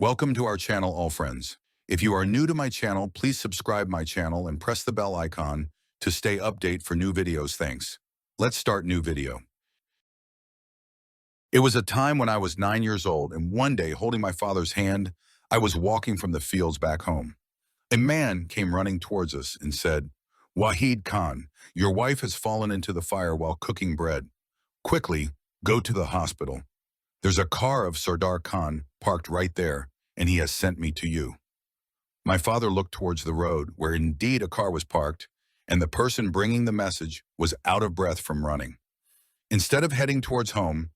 Welcome to our channel, all friends. If you are new to my channel, please subscribe my channel and press the bell icon to stay update for new videos. Thanks. Let's start new video. It was a time when I was 9 years old, and one day, holding my father's hand, I was walking from the fields back home. A man came running towards us and said, "Wahid Khan, your wife has fallen into the fire while cooking bread. Quickly, go to the hospital. There's a car of Sardar Khan parked right there, and he has sent me to you." My father looked towards the road, where indeed a car was parked, and the person bringing the message was out of breath from running. Instead of heading towards home,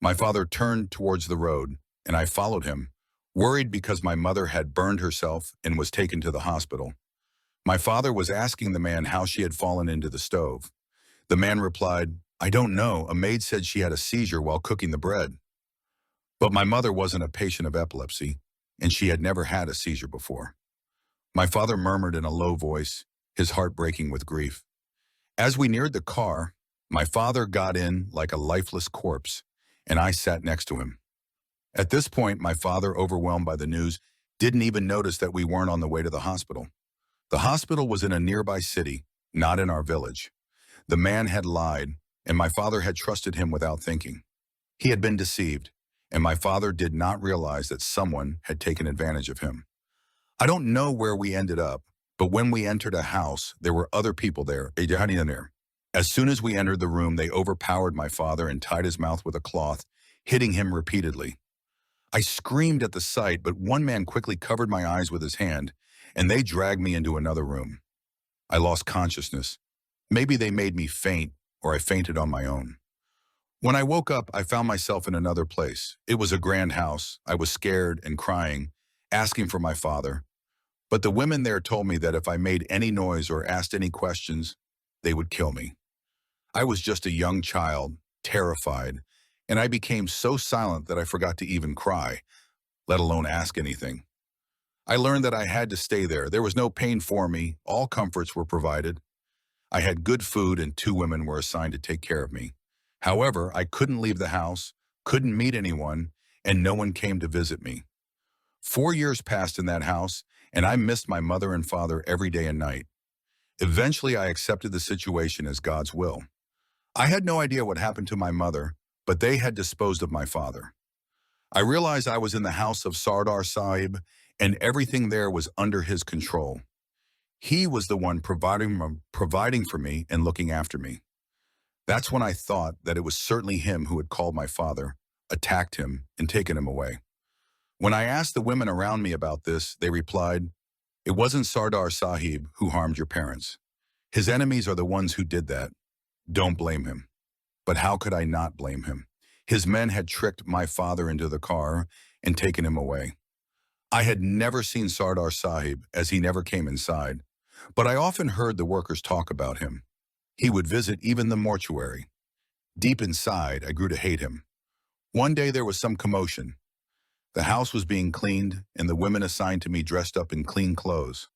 my father turned towards the road, and I followed him, worried because my mother had burned herself and was taken to the hospital. My father was asking the man how she had fallen into the stove. The man replied, "I don't know. A maid said she had a seizure while cooking the bread." But my mother wasn't a patient of epilepsy, and she had never had a seizure before. My father murmured in a low voice, his heart breaking with grief. As we neared the car, my father got in like a lifeless corpse, and I sat next to him. At this point, my father, overwhelmed by the news, didn't even notice that we weren't on the way to the hospital. The hospital was in a nearby city, not in our village. The man had lied, and my father had trusted him without thinking. He had been deceived, and my father did not realize that someone had taken advantage of him. I don't know where we ended up, but when we entered a house, there were other people there. As soon as we entered the room, they overpowered my father and tied his mouth with a cloth, hitting him repeatedly. I screamed at the sight, but one man quickly covered my eyes with his hand, and they dragged me into another room. I lost consciousness. Maybe they made me faint, or I fainted on my own. When I woke up, I found myself in another place. It was a grand house. I was scared and crying, asking for my father. But the women there told me that if I made any noise or asked any questions, they would kill me. I was just a young child, terrified, and I became so silent that I forgot to even cry, let alone ask anything. I learned that I had to stay there. There was no pain for me. All comforts were provided. I had good food, and 2 women were assigned to take care of me. However, I couldn't leave the house, couldn't meet anyone, and no one came to visit me. 4 years passed in that house, and I missed my mother and father every day and night. Eventually, I accepted the situation as God's will. I had no idea what happened to my mother, but they had disposed of my father. I realized I was in the house of Sardar Sahib, and everything there was under his control. He was the one providing for me and looking after me. That's when I thought that it was certainly him who had called my father, attacked him, and taken him away. When I asked the women around me about this, they replied, "It wasn't Sardar Sahib who harmed your parents. His enemies are the ones who did that. Don't blame him." But how could I not blame him? His men had tricked my father into the car and taken him away. I had never seen Sardar Sahib, as he never came inside, but I often heard the workers talk about him. He would visit even the mortuary. Deep inside, I grew to hate him. One day there was some commotion. The house was being cleaned, and the women assigned to me dressed up in clean clothes.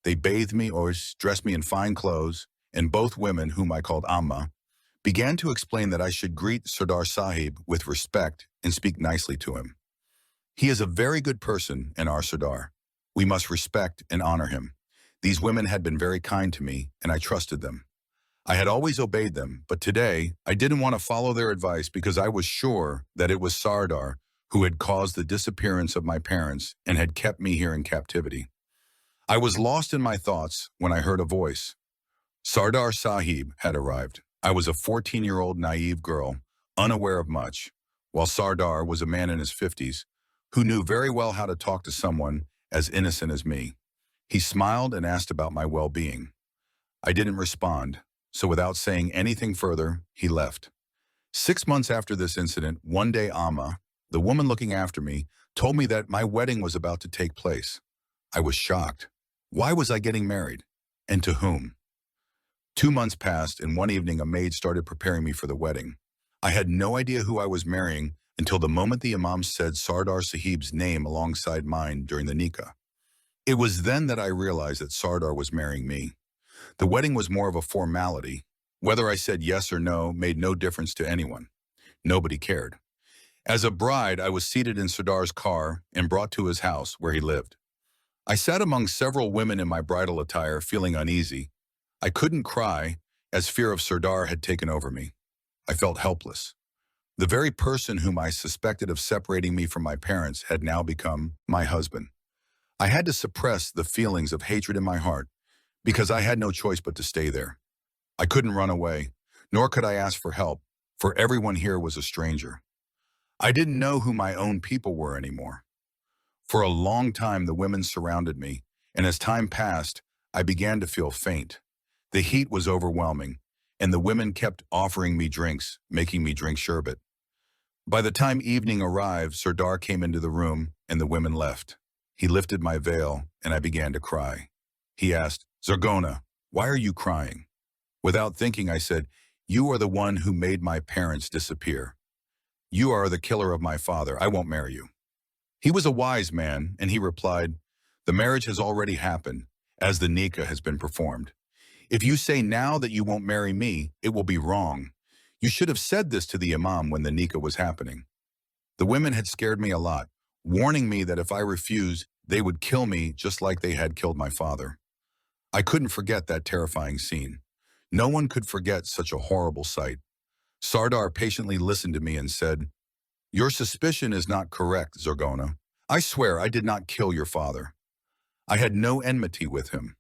They bathed me or dressed me in fine clothes, and both women, whom I called Amma, began to explain that I should greet Sardar Sahib with respect and speak nicely to him. He is a very good person, and our Sardar. We must respect and honor him. These women had been very kind to me, and I trusted them. I had always obeyed them, but today I didn't want to follow their advice because I was sure that it was Sardar who had caused the disappearance of my parents and had kept me here in captivity. I was lost in my thoughts when I heard a voice. Sardar Sahib had arrived. I was a 14-year-old naive girl, unaware of much, while Sardar was a man in his 50s who knew very well how to talk to someone as innocent as me. He smiled and asked about my well-being. I didn't respond, so without saying anything further, he left. 6 months after this incident, one day Amma, the woman looking after me, told me that my wedding was about to take place. I was shocked. Why was I getting married? And to whom? 2 months passed, and one evening a maid started preparing me for the wedding. I had no idea who I was marrying until the moment the imam said Sardar Sahib's name alongside mine during the nikah. It was then that I realized that Sardar was marrying me. The wedding was more of a formality. Whether I said yes or no made no difference to anyone. Nobody cared. As a bride, I was seated in Sardar's car and brought to his house where he lived. I sat among several women in my bridal attire, feeling uneasy. I couldn't cry, as fear of Sardar had taken over me. I felt helpless. The very person whom I suspected of separating me from my parents had now become my husband. I had to suppress the feelings of hatred in my heart because I had no choice but to stay there. I couldn't run away, nor could I ask for help, for everyone here was a stranger. I didn't know who my own people were anymore. For a long time, the women surrounded me, and as time passed, I began to feel faint. The heat was overwhelming, and the women kept offering me drinks, making me drink sherbet. By the time evening arrived, Sardar came into the room, and the women left. He lifted my veil, and I began to cry. He asked, "Zargona, why are you crying?" Without thinking, I said, "You are the one who made my parents disappear. You are the killer of my father. I won't marry you." He was a wise man, and he replied, "The marriage has already happened, as the nikah has been performed. If you say now that you won't marry me, it will be wrong. You should have said this to the imam when the nikah was happening." The women had scared me a lot, warning me that if I refused, they would kill me just like they had killed my father. I couldn't forget that terrifying scene. No one could forget such a horrible sight. Sardar patiently listened to me and said, "Your suspicion is not correct, Zargona. I swear I did not kill your father. I had no enmity with him.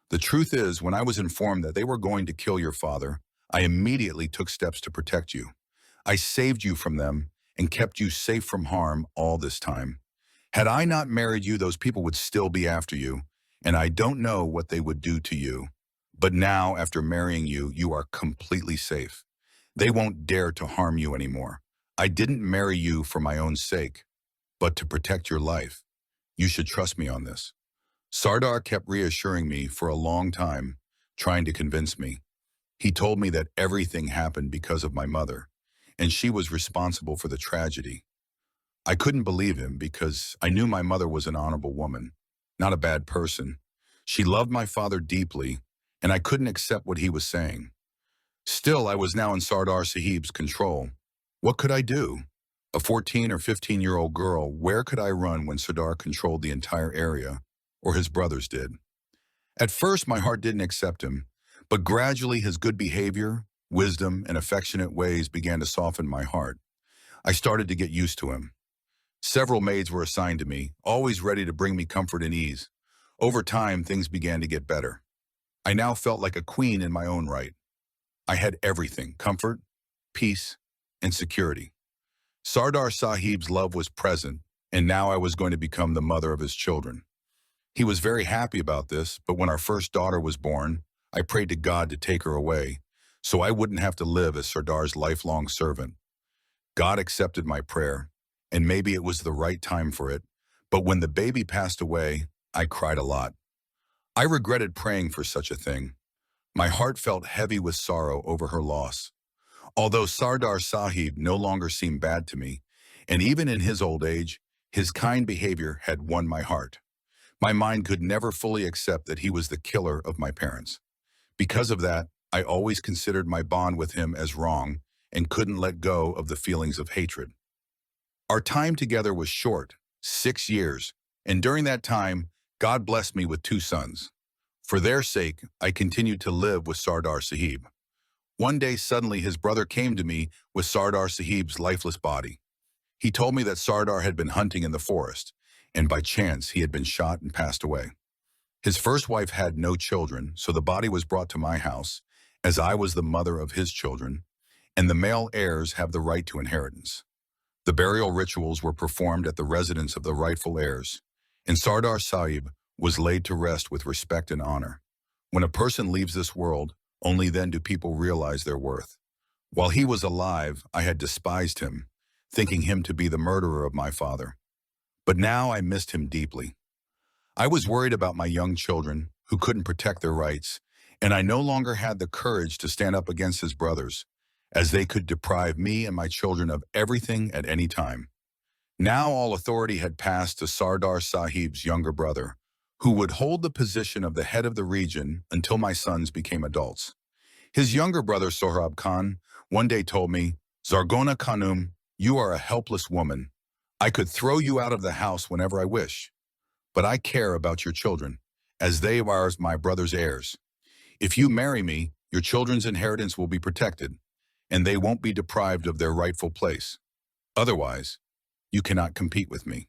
The truth is, when I was informed that they were going to kill your father, I immediately took steps to protect you. I saved you from them and kept you safe from harm all this time. Had I not married you, those people would still be after you, and I don't know what they would do to you. But now, after marrying you, you are completely safe. They won't dare to harm you anymore. I didn't marry you for my own sake, but to protect your life. You should trust me on this." Sardar kept reassuring me for a long time, trying to convince me. He told me that everything happened because of my mother, and she was responsible for the tragedy. I couldn't believe him because I knew my mother was an honorable woman, not a bad person. She loved my father deeply, and I couldn't accept what he was saying. Still, I was now in Sardar Sahib's control. What could I do? A 14 or 15-year-old girl, where could I run when Sardar controlled the entire area, or his brothers did? At first, my heart didn't accept him, but gradually his good behavior, wisdom, and affectionate ways began to soften my heart. I started to get used to him. Several maids were assigned to me, always ready to bring me comfort and ease. Over time, things began to get better. I now felt like a queen in my own right. I had everything: comfort, peace, and security. Sardar Sahib's love was present, and now I was going to become the mother of his children. He was very happy about this, but when our first daughter was born, I prayed to God to take her away, so I wouldn't have to live as Sardar's lifelong servant. God accepted my prayer, and maybe it was the right time for it, but when the baby passed away, I cried a lot. I regretted praying for such a thing. My heart felt heavy with sorrow over her loss. Although Sardar Sahib no longer seemed bad to me, and even in his old age, his kind behavior had won my heart. My mind could never fully accept that he was the killer of my parents. Because of that, I always considered my bond with him as wrong and couldn't let go of the feelings of hatred. Our time together was short, 6 years, and during that time, God blessed me with 2 sons. For their sake, I continued to live with Sardar Sahib. One day, suddenly, his brother came to me with Sardar Sahib's lifeless body. He told me that Sardar had been hunting in the forest, and by chance, he had been shot and passed away. His first wife had no children, so the body was brought to my house, as I was the mother of his children, and the male heirs have the right to inheritance. The burial rituals were performed at the residence of the rightful heirs, and Sardar Sahib was laid to rest with respect and honor. When a person leaves this world, only then do people realize their worth. While he was alive, I had despised him, thinking him to be the murderer of my father. But now I missed him deeply. I was worried about my young children, who couldn't protect their rights, and I no longer had the courage to stand up against his brothers, as they could deprive me and my children of everything at any time. Now all authority had passed to Sardar Sahib's younger brother, who would hold the position of the head of the region until my sons became adults. His younger brother, Sohrab Khan, one day told me, "Zargona Khanum, You are a helpless woman. I could throw you out of the house whenever I wish, but I care about your children, as they are my brother's heirs. If you marry me, your children's inheritance will be protected, and they won't be deprived of their rightful place. Otherwise, you cannot compete with me.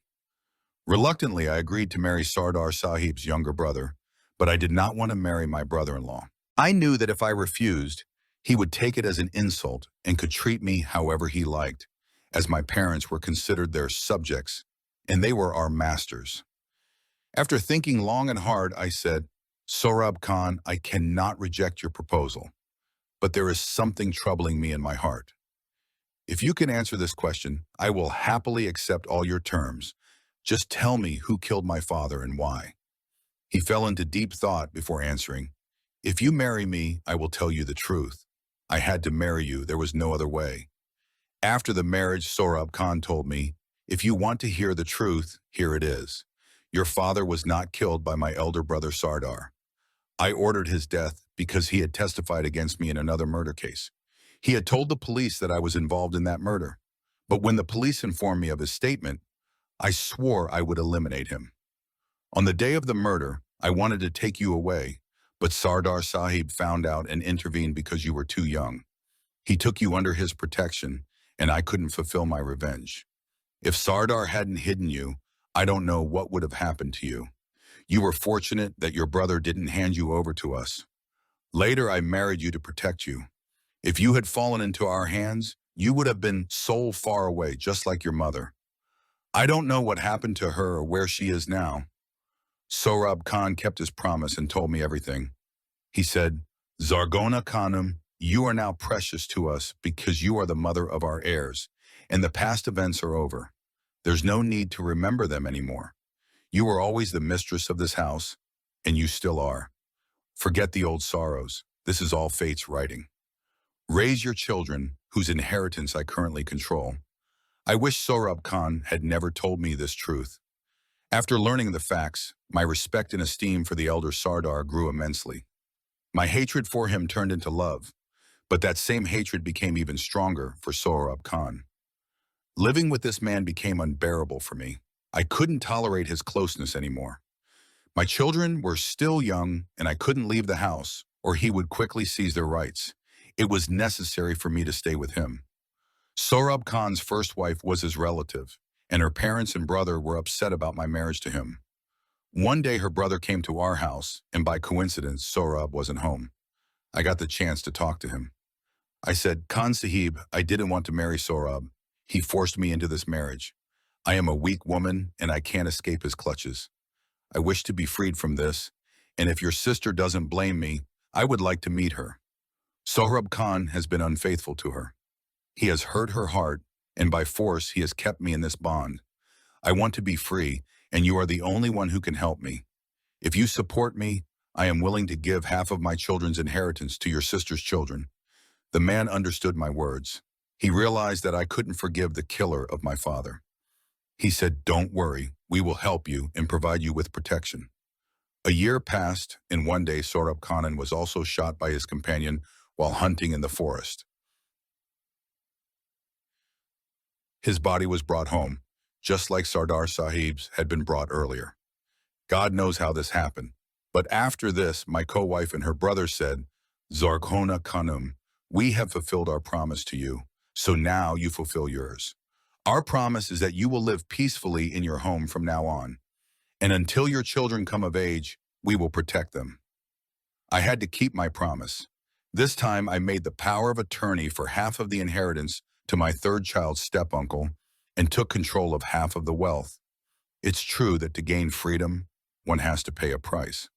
Reluctantly, I agreed to marry Sardar Sahib's younger brother, but I did not want to marry my brother-in-law. I knew that if I refused, he would take it as an insult and could treat me however he liked, as my parents were considered their subjects, and they were our masters. After thinking long and hard, I said, Sohrab Khan, I cannot reject your proposal, but there is something troubling me in my heart. If you can answer this question, I will happily accept all your terms. Just tell me who killed my father and why. He fell into deep thought before answering, If you marry me, I will tell you the truth. I had to marry you, there was no other way. After the marriage, Sohrab Khan told me, If you want to hear the truth, here it is. Your father was not killed by my elder brother Sardar. I ordered his death because he had testified against me in another murder case. He had told the police that I was involved in that murder. But when the police informed me of his statement, I swore I would eliminate him. On the day of the murder, I wanted to take you away, but Sardar Sahib found out and intervened because you were too young. He took you under his protection, and I couldn't fulfill my revenge. If Sardar hadn't hidden you, I don't know what would have happened to you. You were fortunate that your brother didn't hand you over to us. Later, I married you to protect you. If you had fallen into our hands, you would have been soul far away, just like your mother. I don't know what happened to her or where she is now. Sohrab Khan kept his promise and told me everything. He said, Zargona Khanum, you are now precious to us because you are the mother of our heirs, and the past events are over. There's no need to remember them anymore. You were always the mistress of this house, and you still are. Forget the old sorrows. This is all fate's writing. Raise your children, whose inheritance I currently control. I wish Sohrab Khan had never told me this truth. After learning the facts, my respect and esteem for the elder Sardar grew immensely. My hatred for him turned into love, but that same hatred became even stronger for Sohrab Khan. Living with this man became unbearable for me. I couldn't tolerate his closeness anymore. My children were still young, and I couldn't leave the house, or he would quickly seize their rights. It was necessary for me to stay with him. Sohrab Khan's first wife was his relative, and her parents and brother were upset about my marriage to him. One day her brother came to our house, and by coincidence, Sohrab wasn't home. I got the chance to talk to him. I said, Khan Sahib, I didn't want to marry Sohrab. He forced me into this marriage. I am a weak woman, and I can't escape his clutches. I wish to be freed from this, and if your sister doesn't blame me, I would like to meet her. Sohrab Khan has been unfaithful to her. He has hurt her heart, and by force he has kept me in this bond. I want to be free, and you are the only one who can help me. If you support me, I am willing to give half of my children's inheritance to your sister's children. The man understood my words. He realized that I couldn't forgive the killer of my father. He said, don't worry, we will help you and provide you with protection. A year passed, and one day Sohrab Khan was also shot by his companion while hunting in the forest. His body was brought home, just like Sardar Sahib's had been brought earlier. God knows how this happened, but after this, my co-wife and her brother said, Zarghona Khanum, we have fulfilled our promise to you, so now you fulfill yours. Our promise is that you will live peacefully in your home from now on, and until your children come of age, we will protect them. I had to keep my promise. This time I made the power of attorney for half of the inheritance to my third child's step-uncle and took control of half of the wealth. It's true that to gain freedom, one has to pay a price.